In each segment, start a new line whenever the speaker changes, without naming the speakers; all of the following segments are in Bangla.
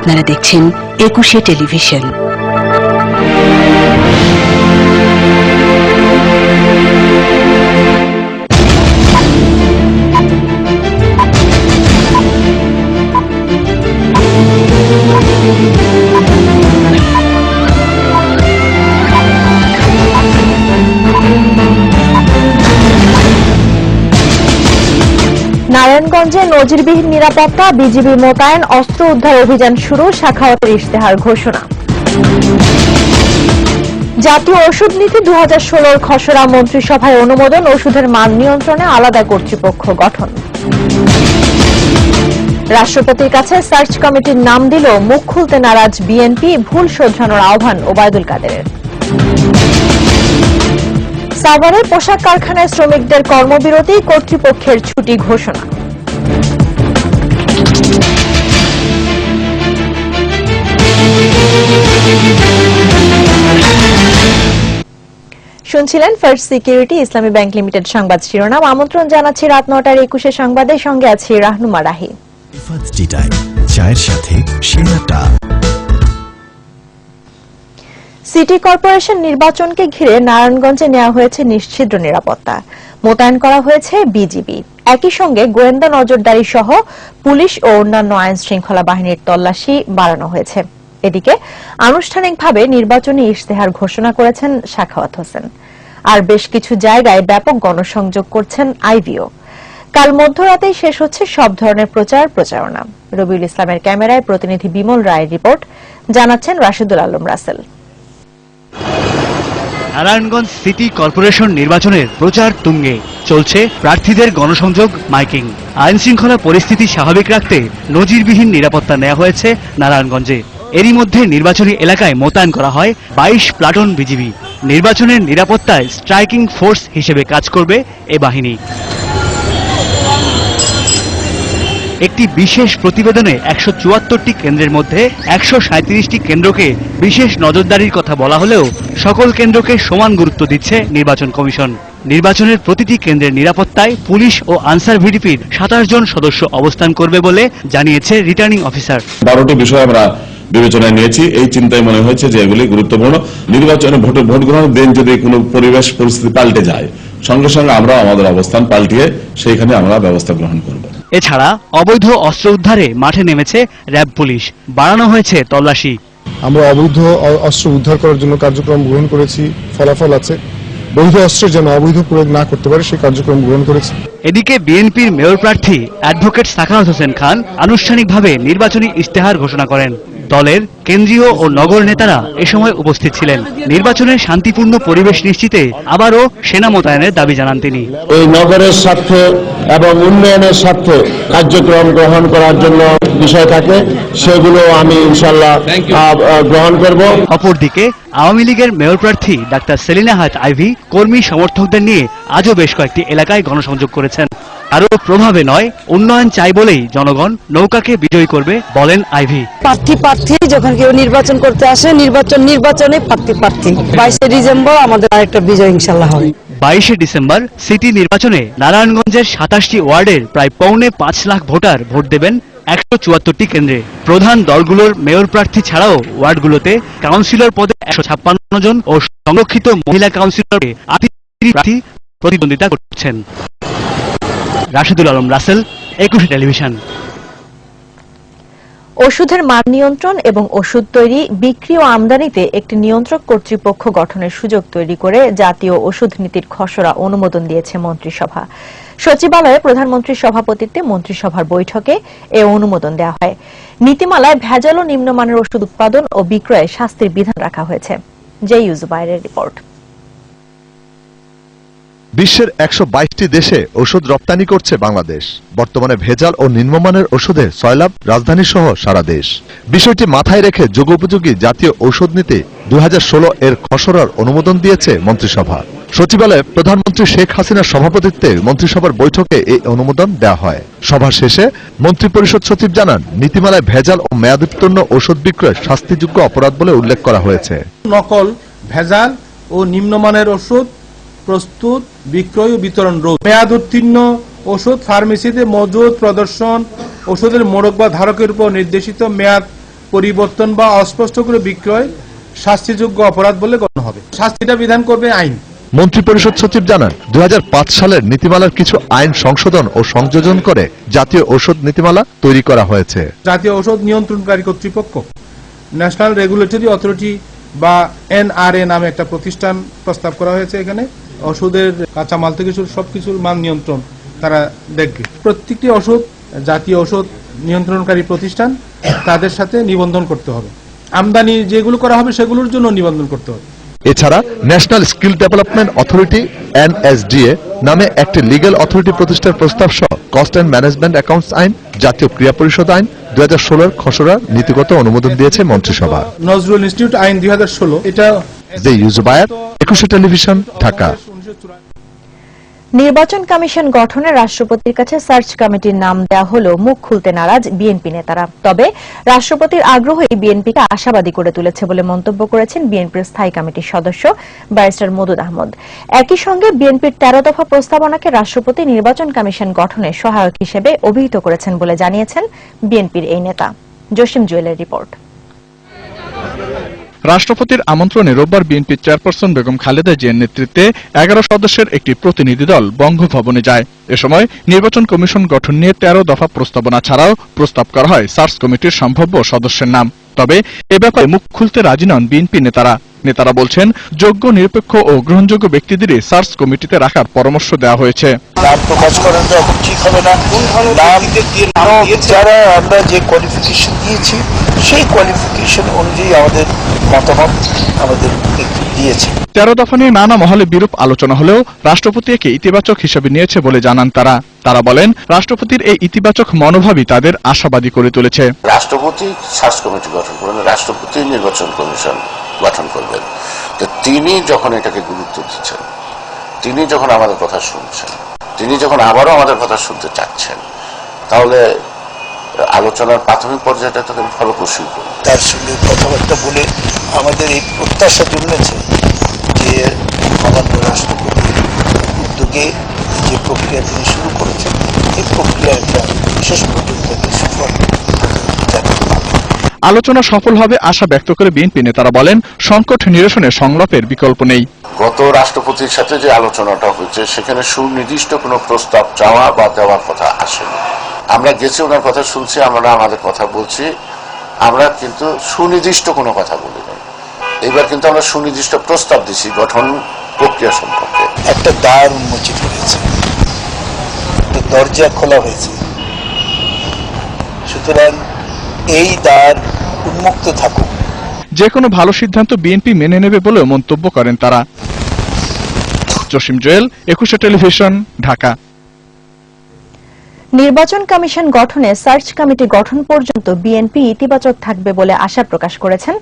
আপনারা দেখছেন একুশে টেলিভিশন।
নারায়ণগঞ্জে নজিরবিহীন নিরাপত্তা, বিজিবি মোতায়েন, অস্ত্র উদ্ধার অভিযান শুরু, সাখাওয়াতের ইশতেহার ঘোষণা। জাতীয় ওষুধ নীতি 2016 খসড়া মন্ত্রিসভায় অনুমোদন, ওষুধের মান নিয়ন্ত্রণে আলাদা কর্তৃপক্ষ গঠন। রাষ্ট্রপতির কাছে সার্চ কমিটির নাম দিল, মুখ খুলতে নারাজ বিএনপি, ভুল শোধরানোর আহ্বান ওবায়দুল কাদেরের। সাভারে পোশাক কারখানায় শ্রমিকদের কর্মবিরতি, কর্তৃপক্ষের ছুটি ঘোষণা। শুনছিলেন ফার্স্ট সিকিউরিটি ইসলামী ব্যাংক লিমিটেড সংবাদ শিরোনাম। আমন্ত্রণ জানাচ্ছি রাত 9টার 21 সংবাদের সঙ্গে আছি রাহনুমা রাহি।
চায়ের সাথে সেরাটা।
সিটি কর্পোরেশন নির্বাচনকে ঘিরে নারায়ণগঞ্জে নেওয়া হয়েছে নিশ্ছিদ্র নিরাপত্তা, মোতায়েন করা হয়েছে বিজিবি। একই সঙ্গে গোয়েন্দা নজরদারি সহ পুলিশ ও অন্যান্য আইন শৃঙ্খলা বাহিনীর তল্লাশি বাড়ানো হয়েছে। এদিকে আনুষ্ঠানিকভাবে নির্বাচনী ইশতেহার ঘোষণা করেছেন সাখাওয়াত হোসেন। আর বেশ কিছু জায়গায় ব্যাপক গণসংযোগ করছেন আইভিও। কাল মধ্যরাতেই শেষ হচ্ছে সব ধরনের প্রচারণা। রবিউল ইসলামের ক্যামেরায় প্রতিনিধি বিমল রায়ের রিপোর্ট, জানাচ্ছেন রাশিদুল আলম রাসেল।
নারায়ণগঞ্জ সিটি কর্পোরেশন নির্বাচনের প্রচার তুঙ্গে, চলছে প্রার্থীদের গণসংযোগ, মাইকিং। আইন শৃঙ্খলা পরিস্থিতি স্বাভাবিক রাখতে নজিরবিহীন নিরাপত্তা নেওয়া হয়েছে নারায়ণগঞ্জে। এরই মধ্যে নির্বাচনী এলাকায় মোতায়েন করা হয় 22 প্লাটুন বিজিবি। নির্বাচনের নিরাপত্তায় স্ট্রাইকিং ফোর্স হিসেবে কাজ করবে এ বাহিনী। একটি বিশেষ প্রতিবেদনে 174টি কেন্দ্রের মধ্যে 137টি কেন্দ্রকে বিশেষ নজরদারির কথা বলা হলেও সকল কেন্দ্রকে সমান গুরুত্ব দিচ্ছে নির্বাচন কমিশন। নির্বাচনের প্রতিটি কেন্দ্রের নিরাপত্তায় পুলিশ ও আনসার ভিডিপির 27 জন সদস্য অবস্থান করবে বলে জানিয়েছে রিটার্নিং অফিসার।
12টি বিষয় আমরা বিবেচনায় নিয়েছি। এই চিন্তায় মনে হয়েছে যে এগুলি গুরুত্বপূর্ণ। নির্বাচনে ভোট গ্রহণের দিন যদি কোনো পরিবেশ পরিস্থিতি পাল্টে যায়, সঙ্গে সঙ্গে আমরা আমাদের অবস্থান পাল্টিয়ে সেইখানে আমরা ব্যবস্থা গ্রহণ করব।
এছাড়া অবৈধ অস্ত্র উদ্ধারে মাঠে নেমেছে র্যাব পুলিশ, বাড়ানো হয়েছে তল্লাশি।
আমরা অবৈধ অস্ত্র উদ্ধার করার জন্য কার্যক্রম গ্রহণ করেছি, ফলাফল আছে। বৈধ অস্ত্রের যেন অবৈধ প্রয়োগ না করতে পারে সেই কার্যক্রম গ্রহণ করেছি।
এদিকে বিএনপির মেয়র প্রার্থী অ্যাডভোকেট সাখাওয়াত হোসেন খান আনুষ্ঠানিকভাবে নির্বাচনী ইশতেহার ঘোষণা করেন। দলের কেন্দ্রীয় ও নগর নেতারা এ সময় উপস্থিত ছিলেন। নির্বাচনের শান্তিপূর্ণ পরিবেশ নিশ্চিতে আবারও সেনা মোতায়েনের দাবি জানান তিনি।
এই নগরের স্বার্থে এবং উন্নয়নের স্বার্থে কার্যক্রম গ্রহণ করার জন্য বিষয় থাকে, সেগুলো আমি ইনশাআল্লাহ গ্রহণ করব।
অপরদিকে আওয়ামী লীগের মেয়র প্রার্থী ডাক্তার সেলিনা হায়াত আইভি কর্মী সমর্থকদের নিয়ে আজও বেশ কয়েকটি এলাকায় গণসংযোগ করেছেন। আরো প্রভাবে নয়, উন্নয়ন চাই বলেই জনগণ নৌকাকে বিজয়ী করবে বলেন আইভি।
প্রার্থী যখন কেউ নির্বাচন করতে আসে, নির্বাচনে প্রার্থী 22 ডিসেম্বর আমাদের আরেকটা বিজয় ইনশাআল্লাহ হবে।
22 ডিসেম্বর সিটি নির্বাচনে নারায়ণগঞ্জের 27টি ওয়ার্ডের প্রায় 5.25 লাখ ভোটার ভোট দেবেন 174টি কেন্দ্রে। প্রধান দলগুলোর মেয়র প্রার্থী ছাড়াও ওয়ার্ডগুলোতে কাউন্সিলর পদে 156 জন ও সংরক্ষিত মহিলা কাউন্সিলরে প্রার্থী প্রতিদ্বন্দ্বিতা করছেন। রাশিদুল আলম রাসেল, একুশে টেলিভিশন।
ওষুধের মান নিয়ন্ত্রণ এবং ওষুধ তৈরি, বিক্রি ও আমদানিতে একটি নিয়ন্ত্রক কর্তৃপক্ষ গঠনের সুযোগ তৈরি করে জাতীয় ওষুধ নীতির খসড়া অনুমোদন দিয়েছে মন্ত্রিসভা। সচিবালয়ে প্রধানমন্ত্রীর সভাপতিত্বে মন্ত্রিসভার বৈঠকে এ অনুমোদন দেওয়া হয়। নীতিমালায় ভেজাল ও নিম্নমানের ওষুধ উৎপাদন ও বিক্রয়ে শাস্তির বিধান রাখা হয়েছে। জেইউজুবাইরের রিপোর্ট।
বিশ্বের 122টি দেশে ওষুধ রপ্তানি করছে বাংলাদেশ। বর্তমানে ভেজাল ও নিম্নমানের ওষুধের সয়লাব রাজধানী সহ সারা দেশ। বিষয়টি মাথায় রেখে যুগোপযোগী জাতীয় ঔষধ নীতি 2016 এর খসড়ার অনুমোদন দিয়েছে মন্ত্রিসভা। সচিবালয়ে প্রধানমন্ত্রী শেখ হাসিনার সভাপতিত্বে মন্ত্রিসভার বৈঠকে এই অনুমোদন দেওয়া হয়। সভা শেষে মন্ত্রিপরিষদ সচিব জানান, নীতিমালায় ভেজাল ও মেয়াদোত্তীর্ণ ওষুধ বিক্রয় শাস্তিযোগ্য অপরাধ বলে উল্লেখ করা হয়েছে।
নকল, ভেজাল ও নিম্নমানের ওষুধ প্রস্তুত, বিক্রয় ও বিতরণ রোধ, মেয়াদ উত্তীর্ণ ওষুধ ফার্মেসিতে মজুদ, প্রদর্শন, ওষুধের মোড়ক বা ধারকের উপর নির্দেশিত মেয়াদ পরিবর্তন বা অস্পষ্ট করে বিক্রয় শাস্তিযোগ্য অপরাধ বলে গণ্য হবে। শাস্তিটা বিধান করবে আইন।
মন্ত্রিপরিষদ সচিব জানান 2005 সালের নীতিমালার কিছু আইন সংশোধন ও সংযোজন করে জাতীয় ঔষধ নীতিমালা তৈরি করা হয়েছে।
জাতীয় ঔষধ নিয়ন্ত্রণকারী কর্তৃপক্ষ ন্যাশনাল রেগুলেটরি অথরিটি বা NRA নামে একটা প্রতিষ্ঠান প্রস্তাব করা হয়েছে। এখানে ওষুধের কাঁচামাল থেকে সবকিছুর মান নিয়ন্ত্রণ তারা দেখবে। প্রত্যেকটি ওষুধ জাতীয় ঔষধ নিয়ন্ত্রণকারী প্রতিষ্ঠান তাদের সাথে নিবন্ধন করতে হবে। আমদানি যেগুলো করা হবে সেগুলোর জন্য নিবন্ধন করতে হবে।
এছাড়া national skill development authority NSDA নামে একটি লিগ্যাল অথরিটি প্রতিষ্ঠার প্রস্তাব সহ কস্ট অ্যান্ড ম্যানেজমেন্ট অ্যাকাউন্টস আইন, জাতীয় ক্রীড়া পরিষদ আইন 2016 খসড়া নীতিগত অনুমোদন দিয়েছে মন্ত্রিসভা।
নজরুল ইনস্টিটিউট আইন 2016 এটা
ইউজুবায়াত, 21 টেলিভিশন, ঢাকা।
নির্বাচন কমিশন গঠনে রাষ্ট্রপতির কাছে সার্চ কমিটির নাম দেওয়া হলেও মুখ খুলতে নারাজ বিএনপি নেতারা। তবে রাষ্ট্রপতির আগ্রহই বিএনপিকে আশাবাদী করে তুলেছে বলে মন্তব্য করেছেন বিএনপির স্থায়ী কমিটির সদস্য ব্যারিস্টার মওদুদ আহমদ। একই সঙ্গে বিএনপির 13 দফা প্রস্তাবনাকে রাষ্ট্রপতি নির্বাচন কমিশন গঠনে সহায়ক হিসেবে অভিহিত করেছেন বলে জানিয়েছেন বিএনপির এই নেতা। জসিম জুয়েলের রিপোর্ট।
রাষ্ট্রপতির আমন্ত্রণে রোববার বিএনপি চেয়ারপারসন বেগম খালেদা জিয়ার নেতৃত্বে 11 সদস্যের একটি প্রতিনিধি দল বঙ্গভবনে যায়। এ সময় নির্বাচন কমিশন গঠন নিয়ে 13 দফা প্রস্তাবনা ছাড়াও প্রস্তাব করা হয় সার্চ কমিটির সম্ভাব্য সদস্যের নাম। তবে এ ব্যাপারে মুখ খুলতে রাজি নন বিএনপি নেতারা বলছেন, যোগ্য, নিরপেক্ষ ও গ্রহণযোগ্য ব্যক্তিদেরই সার্চ কমিটিতে রাখার পরামর্শ দেওয়া হয়েছে।
নাম প্রকাশ করেন তো এখন ঠিক হবে না। নাম যারা আমরা যে কোয়ালিফিকেশন দিয়েছি সেই কোয়ালিফিকেশন অনুযায়ী আমাদের মতামত আমাদের দিয়েছে।
13 দফা নিয়ে নানা মহলে বিরূপ আলোচনা হলেও রাষ্ট্রপতি একে ইতিবাচক হিসেবে নিয়েছে বলে জানান তারা বলেন, রাষ্ট্রপতির এই ইতিবাচক মনোভাবই তাদের আশাবাদী করে তুলেছে।
রাষ্ট্রপতি সার্চ কমিটি গঠন করবেন, রাষ্ট্রপতি নির্বাচন কমিশন গঠন করবেন। তো তিনি যখন এটাকে গুরুত্ব দিচ্ছেন, তিনি যখন আমাদের কথা শুনছেন, তিনি যখন আবারও আমাদের কথা শুনতে চাচ্ছেন, তাহলে আলোচনার প্রাথমিক পর্যায়টা তো ফলপ্রসূ। তার সঙ্গে কথাবার্তা বলে আমাদের এই প্রত্যাশা জন্মেছে যে মহামান্য রাষ্ট্রপতির উদ্যোগে যে প্রক্রিয়া তিনি শুরু করেছেন, এই প্রক্রিয়া একটা শেষ পর্যন্ত সুফল
আলোচনা সফল হবে আশা ব্যক্ত করে বিএনপি নেতারা বলেন, সংকট নিরসনে সংলাপের বিকল্প নেই।
গত রাষ্ট্রপতির সাথে যে আলোচনাটা হয়েছে সেখানে সুনির্দিষ্ট কোনো প্রস্তাব চাওয়া বা দেওয়ার কথা আসেনি। আমরা গেছি, ওনার কথা শুনছি, আমরা আমাদের কথা বলছি, আমরা কিন্তু সুনির্দিষ্ট কোনো কথা বলি নাই। এবার কিন্তু আমরা সুনির্দিষ্ট প্রস্তাব দিচ্ছি গঠন প্রক্রিয়া সম্পর্কে। একটা দ্বার উন্মোচিত হয়েছে, একটা দরজা খোলা হয়েছে, সুতরাং এই দ্বার উন্মুক্ত থাকুক।
যে কোনো ভালো সিদ্ধান্ত বিএনপি মেনে নেবে বলেও মন্তব্য করেন তারা। জসিম জুয়েল, 21 টেলিভিশন, ঢাকা।
নির্বাচন কমিশন গঠনে সার্চ কমিটি গঠন পর্যন্ত বিএনপি ইতিবাচক থাকবে বলে আশা প্রকাশ করেছেন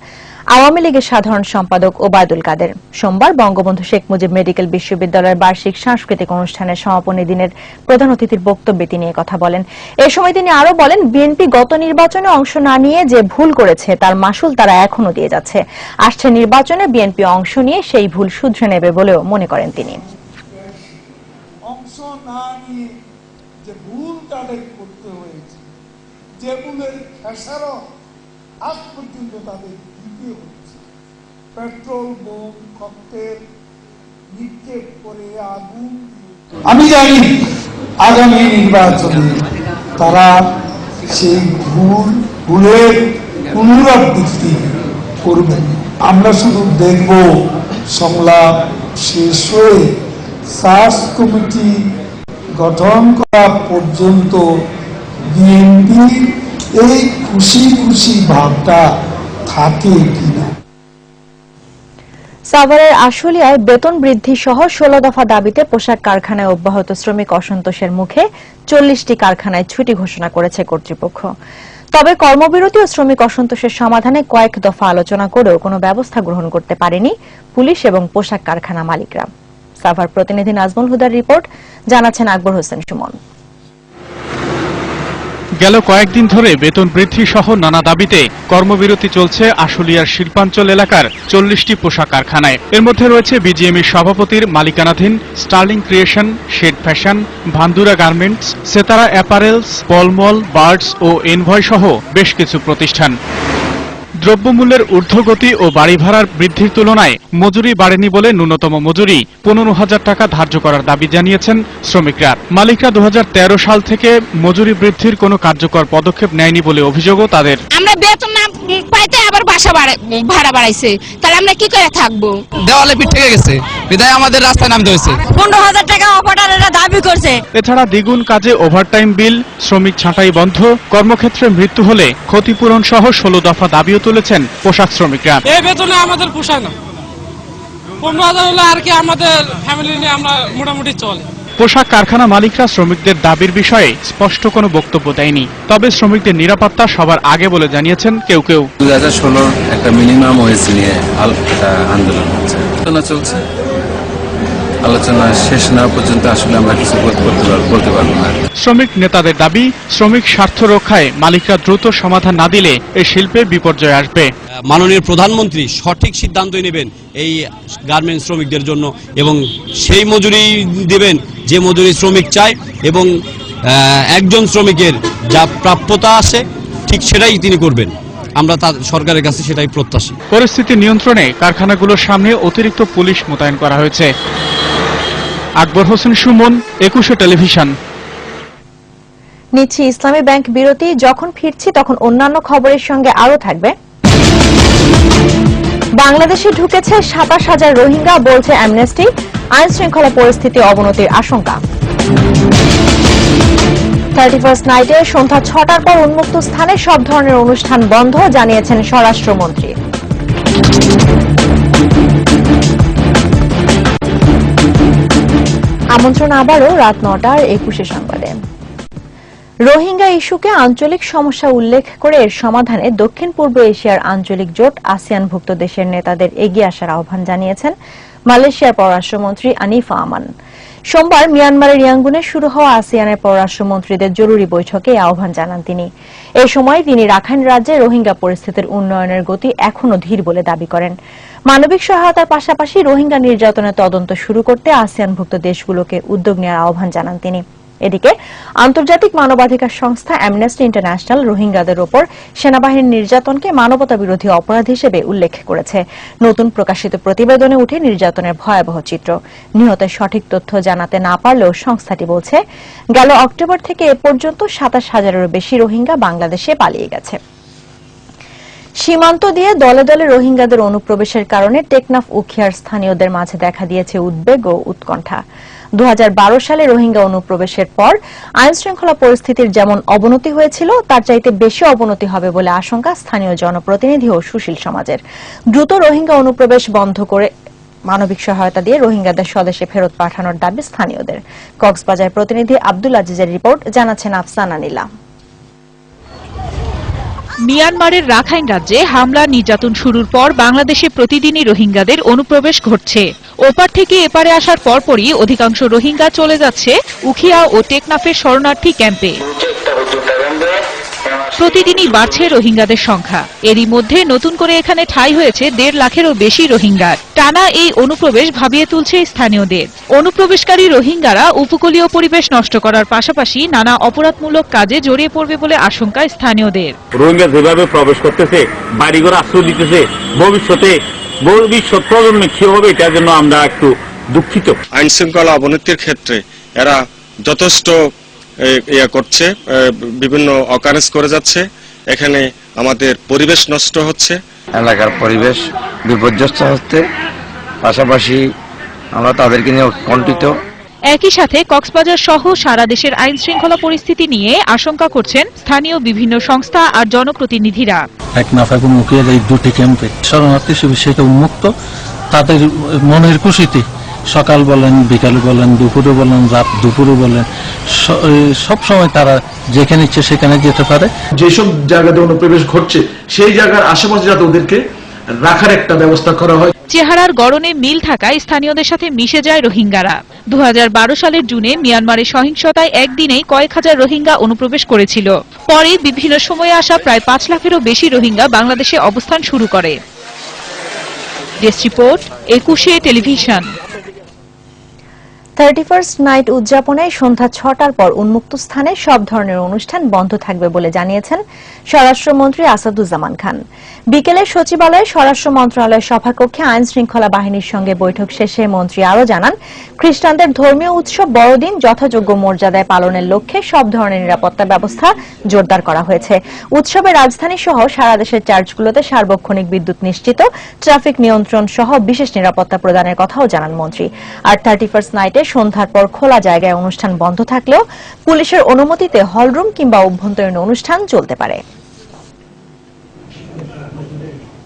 আওয়ামী লীগের সাধারণ সম্পাদক ওবায়দুল কাদের। সোমবার বঙ্গবন্ধু শেখ মুজিব মেডিকেল বিশ্ববিদ্যালয়ের বার্ষিক সাংস্কৃতিক অনুষ্ঠানের সমাপনী দিনের প্রধান অতিথির বক্তব্যে তিনি কথা বলেন। এ সময় তিনি আরো বলেন, বিএনপি গত নির্বাচনে অংশ না নিয়ে যে ভুল করেছে তার মাসুল তারা এখনো দিয়ে যাচ্ছে। আসছে নির্বাচনে বিএনপি অংশ নিয়ে সেই ভুল শুধরে নেবে বলেও মনে করেন তিনি।
অংশ না নিয়ে যে ভুল তাদের করতে হয়েছে, যে ভুলের খেসারত আজ পর্যন্ত তাদের দিতে হচ্ছে, পেট্রোল বোম ককটেল নিক্ষেপ করে আগুন। আমি জানি আগামী নির্বাচনে তারা সেই ভুলের পুনরাবৃত্তি করবেন। আমরা শুধু দেখব সংলাপ শেষ হয়ে সার্চ কমিটি গঠন করা পর্যন্ত বিএনপি এই খুশি খুশি ভাবটা থাকে কিনা।
সাভারের আশুলিয়ায় বেতন বৃদ্ধি সহ 16 দফা দাবিতে পোশাক কারখানায় অব্যাহত শ্রমিক অসন্তোষের মুখে 40টি কারখানায় ছুটি ঘোষণা করেছে কর্তৃপক্ষ। তবে কর্মবিরতি ও শ্রমিক অসন্তোষের সমাধানে কয়েক দফা আলোচনা করেও কোনো ব্যবস্থা গ্রহণ করতে পারেনি পুলিশ এবং পোশাক কারখানা মালিকরা। সাভার প্রতিনিধি নাজমুল হুদার রিপোর্ট, জানাচ্ছেন আকবর হোসেন সুমন।
গেল কয়েকদিন ধরে বেতন বৃদ্ধি সহ নানা দাবিতে কর্মবিরতি চলছে আশুলিয়ার শিল্পাঞ্চল এলাকার 40টি পোশাক কারখানায়। এর মধ্যে রয়েছে বিজিএমইর সভাপতির মালিকানাধীন Sterling Creation, Shed Fashion, Bhandura garments, Setara apparels, Pall Mall, Birds ও এনভয় সহ বেশ কিছু প্রতিষ্ঠান। দ্রব্যমূল্যের ঊর্ধ্বগতি ও বাড়ি ভাড়ার বৃদ্ধির তুলনায় মজুরি বাড়েনি বলে ন্যূনতম মজুরি 15,000 টাকা ধার্য করার দাবি জানিয়েছেন শ্রমিকরা। মালিকরা 2013 সাল থেকে মজুরি বৃদ্ধির কোনো কার্যকর পদক্ষেপ নেয়নি বলে অভিযোগও তাদের।
আমরা বেতন না পাইতে আবার বাসা ভাড়া বাড়াইছে, তাহলে আমরা কি করে থাকবো?
দেওয়ালে পিঠ থেকে গেছে, বিদায় আমাদের রাস্তায় নামতে হয়েছে।
15,000 টাকা অপারেটররা দাবি করছে।
এছাড়া দ্বিগুণ কাজে ওভারটাইম বিল, শ্রমিক ছাঁটাই বন্ধ, কর্মক্ষেত্রে মৃত্যু হলে ক্ষতিপূরণ সহ 16 দফা দাবিও তুলেছেন পোশাক শ্রমিকরা।
এই বেতনে আমাদের পোষায় না, 15,000 হলে আর কি আমাদের ফ্যামিলি নিয়ে আমরা মোটামুটি চলে।
পোশাক কারখানা মালিকরা শ্রমিকদের দাবির বিষয়ে স্পষ্ট কোনো বক্তব্য দেয়নি, তবে শ্রমিকদের নিরাপত্তা সবার আগে বলে জানিয়েছেন কেউ কেউ।
2016 একটা মিনিমাম ওয়েজ নিয়ে আন্দোলন হচ্ছে, আলোচনা চলছে। আলোচনা শেষ না পর্যন্ত আসলে আমরা কিছু বলতে পারবো না।
শ্রমিক নেতাদের দাবি, শ্রমিক স্বার্থ রক্ষায় মালিকরা দ্রুত সমাধান না দিলে এই শিল্পে বিপর্যয় আসবে।
মাননীয় প্রধানমন্ত্রী সঠিক সিদ্ধান্ত নেবেন এই গার্মেন্টস শ্রমিকদের জন্য এবং সেই মজুরি দেবেন যে মজুরি শ্রমিক চায় এবং একজন শ্রমিকের যা প্রাপ্যতা আছে ঠিক সেটাই তিনি করবেন। আমরা সরকারের কাছে সেটাই প্রত্যাশী।
পরিস্থিতি নিয়ন্ত্রণে কারখানাগুলোর সামনে অতিরিক্ত পুলিশ মোতায়েন করা হয়েছে। আকবর হোসেন সুমন, 21 টেলিভিশন।
নিচ্ছি ইসলামী ব্যাংক বিরতি। যখন ফিরছি তখন অন্যান্য খবরের সঙ্গে আরো থাকবে। বাংলাদেশে ঢুকেছে 27,000 রোহিঙ্গা, বলছে অ্যামনেস্টি। আইন শৃঙ্খলা পরিস্থিতি অবনতির আশঙ্কা। 31st নাইটে সন্ধ্যা 6টার পর উন্মুক্ত স্থানে সব ধরনের অনুষ্ঠান বন্ধ, জানিয়েছেন স্বরাষ্ট্রমন্ত্রী। আমন্ত্রণ আবারও রাত 9টার 21 সংবাদে। রোহিঙ্গা ইস্যুকে আঞ্চলিক সমস্যা উল্লেখ করে এর সমাধানে দক্ষিণ পূর্ব এশিয়ার আঞ্চলিক জোট আসিয়ানভুক্ত দেশের নেতাদের এগিয়ে আসার আহ্বান জানিয়েছেন মালয়েশিয়ার পররাষ্ট্রমন্ত্রী আনিফা আমান। সোমবার মিয়ানমারের ইয়াঙ্গুনে শুরু হওয়া আসিয়ানের পররাষ্ট্রমন্ত্রীদের জরুরি বৈঠকে এই আহ্বান জানান তিনি। এ সময় তিনি রাখাইন রাজ্যে রোহিঙ্গা পরিস্থিতির উন্নয়নের গতি এখনো ধীর বলে দাবি করেন। মানবিক সহায়তার পাশাপাশি রোহিঙ্গা নির্যাতনের তদন্ত শুরু করতে আসিয়ানভুক্ত দেশগুলোকে উদ্যোগ নেওয়ার আহ্বান জানান তিনি। এদিকে আন্তর্জাতিক মানবাধিকার সংস্থা অ্যামনেস্টি ইন্টারন্যাশনাল রোহিঙ্গাদের ওপর সেনাবাহিনীর নির্যাতনকে মানবতা বিরোধী অপরাধ হিসেবে উল্লেখ করেছে। নতুন প্রকাশিত প্রতিবেদনে উঠে নির্যাতনের ভয়াবহ চিত্র। নিহতের সঠিক তথ্য জানাতে না পারলেও সংস্থাটি বলছে, গেল অক্টোবর থেকে এ পর্যন্ত 27,000-এরও বেশি রোহিঙ্গা বাংলাদেশে পালিয়ে গেছে। সীমান্ত দিয়ে দলে দলে রোহিঙ্গাদের অনুপ্রবেশের কারণে টেকনাফ উখিয়ার স্থানীয়দের মাঝে দেখা দিয়েছে উদ্বেগ ও উৎকণ্ঠা। 2012 সালে রোহিঙ্গা অনুপ্রবেশের পর আইন শৃঙ্খলা পরিস্থিতির যেমন অবনতি হয়েছিল, তার চাইতে বেশি অবনতি হবে বলে আশঙ্কা স্থানীয় জনপ্রতিনিধি ও সুশীল সমাজের। দ্রুত রোহিঙ্গা অনুপ্রবেশ বন্ধ করে মানবিক সহায়তা দিয়ে রোহিঙ্গাদের স্বদেশে ফেরত পাঠানোর দাবি স্থানীয়দের। কক্সবাজার প্রতিনিধি আব্দুল আজিজের রিপোর্ট, জানাচ্ছেন আফসানা নীলা।
মিয়ানমারের রাখাইন রাজ্যে হামলা নির্যাতন শুরুর পর বাংলাদেশে প্রতিদিনই রোহিঙ্গাদের অনুপ্রবেশ ঘটছে। ওপার থেকে এপারে আসার পরপরই অধিকাংশ রোহিঙ্গা চলে যাচ্ছে উখিয়া ও টেকনাফের শরণার্থী ক্যাম্পে। প্রতিদিনই বাড়ছে রোহিঙ্গাদের সংখ্যা। এরই মধ্যে নতুন করে এখানে ঠাঁই হয়েছে 1.5 লাখেরও বেশি রোহিঙ্গার। টানা এই অনুপ্রবেশ ভাবিয়ে তুলছে স্থানীয়দের। অনুপ্রবেশকারী রোহিঙ্গারা উপকূলীয় পরিবেশ নষ্ট করার পাশাপাশি নানা অপরাধমূলক কাজে জড়িয়ে পড়বে বলে আশঙ্কা স্থানীয়দের।
রোহিঙ্গা যেভাবে প্রবেশ করতেছে, বাড়িঘর আশ্রয় দিতেছে, ভবিষ্যৎ প্রজন্মে কি হবে এটার জন্য আমরা একটু দুঃখিত।
আইন শৃঙ্খলা অবনতির ক্ষেত্রে এরা যথেষ্ট করছে, বিভিন্ন অকারেন্স করে যাচ্ছে। এখানে আমাদের পরিবেশ নষ্ট হচ্ছে,
এলাকার পরিবেশ বিপর্যস্ত হচ্ছে, পাশাপাশি আমরা তাদেরকে নিয়ে উৎকণ্ঠিত।
একই সাথে কক্সবাজার সহ সারা দেশের আইন শৃঙ্খলা পরিস্থিতি নিয়ে আশঙ্কা করছেন স্থানীয় বিভিন্ন সংস্থা আর জনপ্রতিনিধিরা।
টেকনাফ এবং উখিয়ার এই দুটি ক্যাম্পে শরণার্থী শিবির সেটা উন্মুক্ত। তাদের মনের খুশিতে সকাল বলেন, বিকাল বলেন, দুপুরে বলেন, রাত দুপুরে বলেন, সব সময় তারা যেখানে ইচ্ছে সেখানে যেতে পারে।
যেসব জায়গাতে অনুপ্রবেশ ঘটছে সেই জায়গার আশেপাশে যাতে ওদেরকে রাখার একটা ব্যবস্থা করা হয়।
চেহারার গড়নে মিল থাকায় স্থানীয়দের সাথে মিশে যায় রোহিঙ্গারা। 2012 সালের জুনে মিয়ানমারের সহিংসতায় একদিনেই কয়েক হাজার রোহিঙ্গা অনুপ্রবেশ করেছিল। পরে বিভিন্ন সময়ে আসা প্রায় 5 লাখেরও বেশি রোহিঙ্গা বাংলাদেশে অবস্থান শুরু করে। Desk report, 21 television.
31st night উদযাপনে সন্ধ্যা 6টার পর উন্মুক্ত স্থানে সব ধরনের অনুষ্ঠান বন্ধ থাকবে বলে জানিয়েছেন স্বরাষ্ট্রমন্ত্রী আসাদুজ্জামান খান। বিকেলে সচিবালয়ে স্বরাষ্ট্র মন্ত্রণালয়ের সভাকক্ষে আইন শৃঙ্খলা বাহিনীর সঙ্গে বৈঠক শেষে মন্ত্রী আরও জানান, খ্রিস্টানদের ধর্মীয় উৎসব বড়দিন যথাযোগ্য মর্যাদায় পালনের লক্ষ্যে সব ধরনের নিরাপত্তা ব্যবস্থা জোরদার করা হয়েছে। উৎসবে রাজধানী সহ সারা দেশের চার্চগুলোতে সার্বক্ষণিক বিদ্যুৎ নিশ্চিত, ট্রাফিক নিয়ন্ত্রণ সহ বিশেষ নিরাপত্তা প্রদানের কথাও জানান মন্ত্রী। আর 31st নাইটে সন্ধ্যার পর খোলা জায়গায় অনুষ্ঠান বন্ধ থাকলেও পুলিশের অনুমতিতে হলরুম কিংবা অভ্যন্তরীণ অনুষ্ঠান চলতে পারে।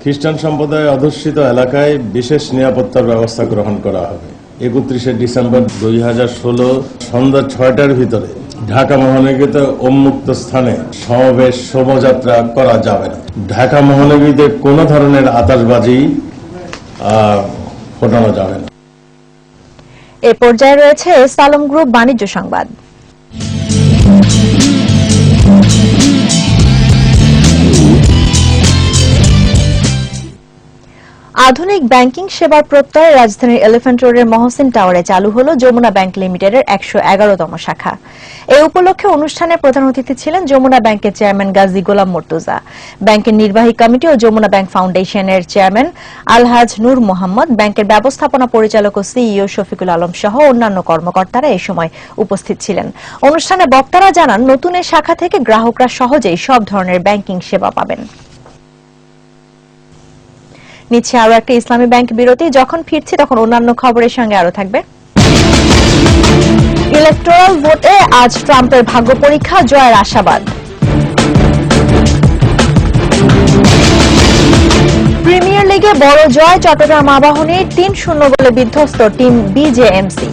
খ্রিস্টান সম্প্রদায় অধ্যুষিত এলাকায় বিশেষ নিরাপত্তার ব্যবস্থা গ্রহণ করা হবে। 31শে ডিসেম্বর 2016 সন্ধ্যা 6টার ভিতরে ঢাকা মহানগরীতে উন্মুক্ত স্থানে সমাবেশ শোভাযাত্রা করা যাবে না। ঢাকা মহানগরীতে কোনো ধরনের আতশবাজি ফোটানো যাবে না।
এ পর্যায়ে রয়েছে সালম গ্রুপ বাণিজ্য সংবাদ। আধুনিক ব্যাংকিং সেবার প্রত্যয়ে রাজধানীর এলিফ্যান্ট রোডের মহসিন টাওয়ারে চালু হল যমুনা ব্যাংক লিমিটেডের 111তম শাখা। এই উপলক্ষে অনুষ্ঠানে প্রধান অতিথি ছিলেন যমুনা ব্যাংকের চেয়ারম্যান গাজী গোলাম মর্তুজা, ব্যাংকের নির্বাহী কমিটি ও যমুনা ব্যাংক ফাউন্ডেশনের চেয়ারম্যান আলহাজ নূর মোহাম্মদ, ব্যাংকের ব্যবস্থাপনা পরিচালক ও সিইও শফিকুল আলম সহ অন্যান্য কর্মকর্তারা এই সময় উপস্থিত ছিলেন। অনুষ্ঠানে বক্তারা জানান, নতুন এই শাখা থেকে গ্রাহকরা সহজেই সব ধরনের ব্যাংকিং সেবা পাবেন। নিচ্ছে আরো একটা ইসলামী ব্যাংক বিরতি। যখন ফিরছি তখন অন্যান্য খবরের সঙ্গে আরো থাকবে। ইলেকটোরাল ভোটে আজ ট্রাম্পের ভাগ্য পরীক্ষা, জয়ের আশাবাদ। প্রিমিয়ার লিগে বড় জয় চট্টগ্রাম আবাহনীর, 3-0 গোলে বিধ্বস্ত টিম বিজেএমসি।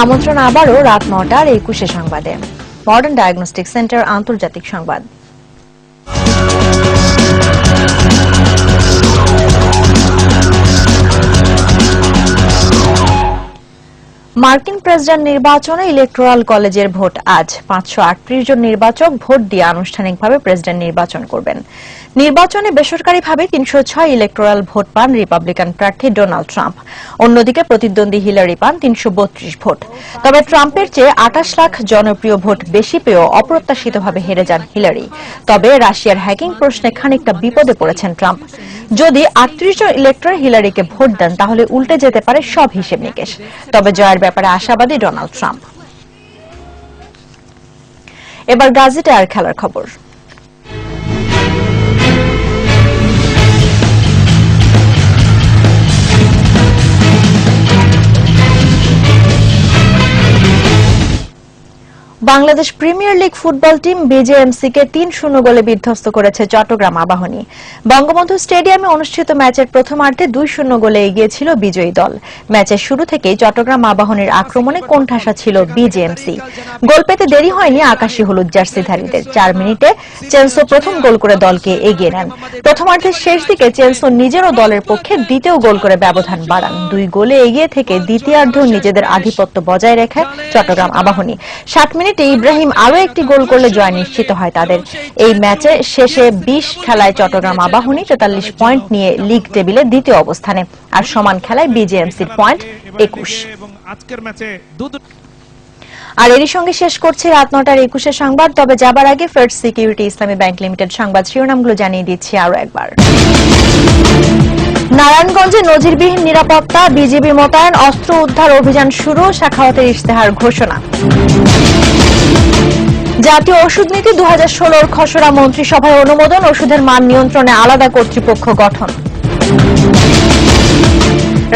আমন্ত্রণ আবারও রাত 9টার 21 সংবাদে। মডার্ন ডায়াগনস্টিক সেন্টার আন্তর্জাতিক সংবাদ। মার্কিন প্রেসিডেন্ট নির্বাচনে ইলেকটোরাল কলেজের ভোট আজ। 538 জন নির্বাচক ভোট দিয়ে আনুষ্ঠানিকভাবে প্রেসিডেন্ট নির্বাচন করবেন। নির্বাচনে বেসরকারিভাবে 306 ইলেকটোরাল ভোট পান রিপাবলিকান প্রার্থী ডোনাল্ড ট্রাম্প। অন্যদিকে প্রতিদ্বন্দ্বী হিলারি পান 332 ভোট। তবে ট্রাম্পের চেয়ে 28 লাখ জনপ্রিয় ভোট বেশি পেয়েও অপ্রত্যাশিতভাবে হেরে যান হিলারি। তবে রাশিয়ার হ্যাকিং প্রশ্নে খানিকটা বিপদে পড়েছেন ট্রাম্প। যদি 38 জন ইলেক্টর হিলারিকে ভোট দেন তাহলে উল্টে যেতে পারে সব হিসেব নিকেশ। তবে জয়ের ব্যাপারে আশাবাদী ডোনাল্ড ট্রাম্প। এবার গাজীতে আর খেলার খবর। Bangladesh premier league football team BJMC কে 3-0 গোলে বিধ্বস্ত করেছে চট্টগ্রাম আবাহনী। বঙ্গবন্ধু স্টেডিয়ামে অনুষ্ঠিত ম্যাচের প্রথমার্ধে 2-0 গোলে এগিয়ে ছিল বিজয়ী দল। ম্যাচের শুরু থেকেই চট্টগ্রাম আবাহনীর আক্রমণে কোণঠাসা ছিল বিজেএমসি। গোল পেতে দেরি হয়নি আকাশী হলুদ জার্সিধারীদের। 4 মিনিটে চেলসো প্রথম গোল করে দলকে এগিয়ে নেন। প্রথমার্ধের শেষ দিকে চেলসো নিজেরও দলের পক্ষে দ্বিতীয় গোল করে ব্যবধান বাড়ান। 2 গোলে এগিয়ে থেকে দ্বিতীয়ার্ধ নিজেদের আধিপত্য বজায় রেখে চট্টগ্রাম আবাহনী। 60 মিনিটে ইব্রাহিম আরও একটি গোল করলে জয় নিশ্চিত হয় তাদের। এই ম্যাচে শেষে 20 খেলায় চট্টগ্রাম আবাহনী 43 পয়েন্ট নিয়ে লিগ টেবিলে দ্বিতীয় অবস্থানে, আর সমান খেলায় বিজেএমসির পয়েন্ট 21। আর এরই সঙ্গে শেষ করছে রাত 9টার 21 সংবাদ। তবে যাবার আগে ফার্স্ট সিকিউরিটি ইসলামী ব্যাংক লিমিটেড সংবাদ শিরোনামগুলো জানিয়ে দিচ্ছি আরো একবার। নারায়ণগঞ্জে নজিরবিহীন নিরাপত্তা, বিজিবি মোতায়েন, অস্ত্র উদ্ধার অভিযান শুরু, সাখাওয়াতের ইশতেহার ঘোষণা। জাতীয় ওষুধ নীতি 2016 খসড়া মন্ত্রিসভায় অনুমোদন, ওষুধের মান নিয়ন্ত্রণে আলাদা কর্তৃপক্ষ গঠন।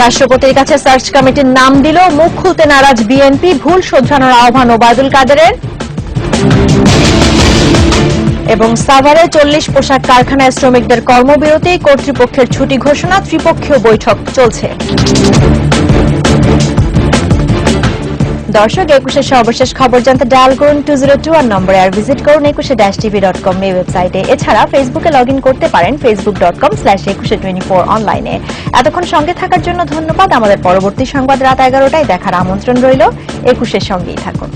রাষ্ট্রপতির কাছে সার্চ কমিটির নাম দিল, মুখ খুলতে নারাজ বিএনপি, ভুল শোধরানোর আহ্বান ওবায়দুল কাদেরের। এবং সাভারে 40 পোশাক কারখানায় শ্রমিকদের কর্মবিরতি, কর্তৃপক্ষের ছুটি ঘোষণা, ত্রিপক্ষীয় বৈঠক চলছে। দর্শক, 21 সর্বশেষ খবর জানতে ডায়াল করুন 202 নম্বরে, আর ভিজিট করুন 21-tv.com এই ওয়েবসাইটে। এছাড়া ফেসবুকে লগ ইন করতে পারেন facebook.com/2124 অনলাইনে। এতক্ষণ সঙ্গে থাকার জন্য ধন্যবাদ। আমাদের পরবর্তী সংবাদ রাত 11টায় দেখার আমন্ত্রণ রইল। 21-এর সঙ্গেই থাকুন।